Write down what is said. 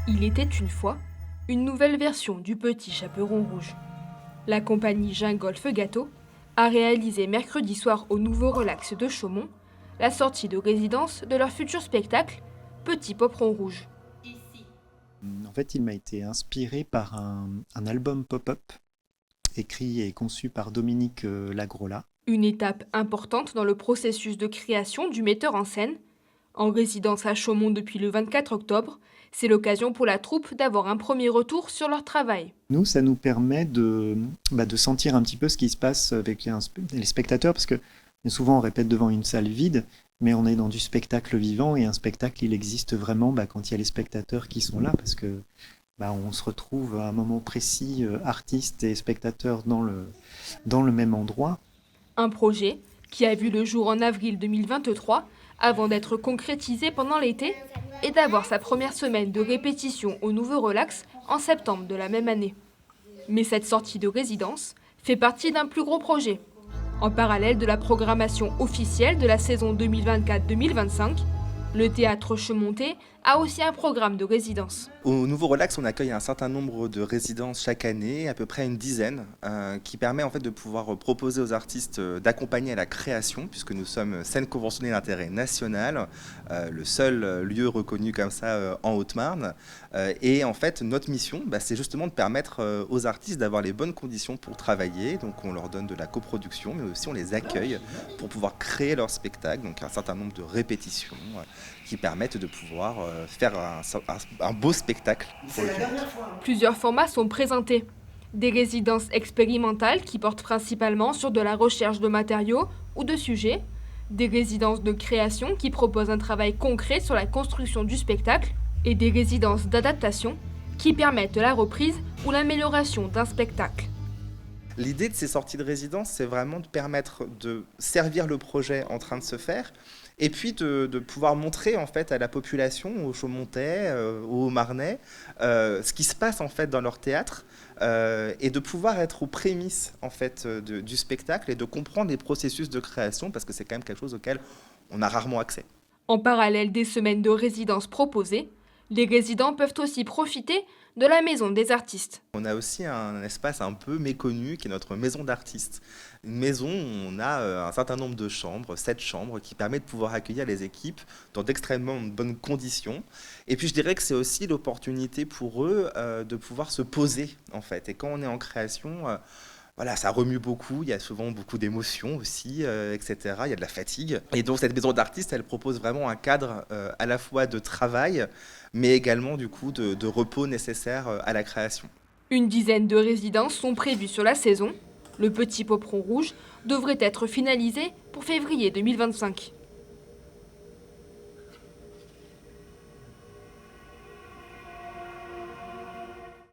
Il était une fois une nouvelle version du Petit Chaperon Rouge. La compagnie Gingolf Gâteau a réalisé mercredi soir au Nouveau Relax de Chaumont la sortie de résidence de leur futur spectacle Petit Poperon Rouge. En fait, il m'a été inspiré par un album pop-up écrit et conçu par Dominique Lagrola. Une étape importante dans le processus de création du metteur en scène. En résidence à Chaumont depuis le 24 octobre, c'est l'occasion pour la troupe d'avoir un premier retour sur leur travail. Nous, ça nous permet de sentir un petit peu ce qui se passe avec les spectateurs, parce que souvent on répète devant une salle vide, mais on est dans du spectacle vivant, et un spectacle, il existe vraiment quand il y a les spectateurs qui sont là, parce que on se retrouve à un moment précis, artistes et spectateurs dans le même endroit. Un projet qui a vu le jour en avril 2023 avant d'être concrétisé pendant l'été et d'avoir sa première semaine de répétition au Nouveau Relax en septembre de la même année. Mais cette sortie de résidence fait partie d'un plus gros projet. En parallèle de la programmation officielle de la saison 2024-2025, le théâtre Chaumontais a aussi un programme de résidence. Au Nouveau Relax, on accueille un certain nombre de résidences chaque année, à peu près une dizaine, qui permet en fait de pouvoir proposer aux artistes d'accompagner à la création, puisque nous sommes scène conventionnée d'intérêt national, le seul lieu reconnu comme ça en Haute-Marne. Et en fait, notre mission, c'est justement de permettre aux artistes d'avoir les bonnes conditions pour travailler. Donc on leur donne de la coproduction, mais aussi on les accueille pour pouvoir créer leur spectacle, donc un certain nombre de répétitions qui permettent de pouvoir faire un beau spectacle pour le public. Plusieurs formats sont présentés. Des résidences expérimentales qui portent principalement sur de la recherche de matériaux ou de sujets, des résidences de création qui proposent un travail concret sur la construction du spectacle, et des résidences d'adaptation qui permettent la reprise ou l'amélioration d'un spectacle. L'idée de ces sorties de résidence, c'est vraiment de permettre de servir le projet en train de se faire et puis de pouvoir montrer en fait à la population, aux Chaumontais, aux Haut-Marnais, ce qui se passe en fait dans leur théâtre et de pouvoir être aux prémices en fait du spectacle et de comprendre les processus de création parce que c'est quand même quelque chose auquel on a rarement accès. En parallèle des semaines de résidence proposées, les résidents peuvent aussi profiter de la maison des artistes. On a aussi un espace un peu méconnu qui est notre maison d'artistes. Une maison où on a un certain nombre de chambres, 7 chambres, qui permet de pouvoir accueillir les équipes dans d'extrêmement bonnes conditions. Et puis je dirais que c'est aussi l'opportunité pour eux de pouvoir se poser en fait. Et quand on est en création, voilà, ça remue beaucoup, il y a souvent beaucoup d'émotions aussi, etc. Il y a de la fatigue. Et donc cette maison d'artistes, elle propose vraiment un cadre à la fois de travail, mais également du coup de repos nécessaire à la création. Une dizaine de résidences sont prévues sur la saison. Le Petit Poperon Rouge devrait être finalisé pour février 2025.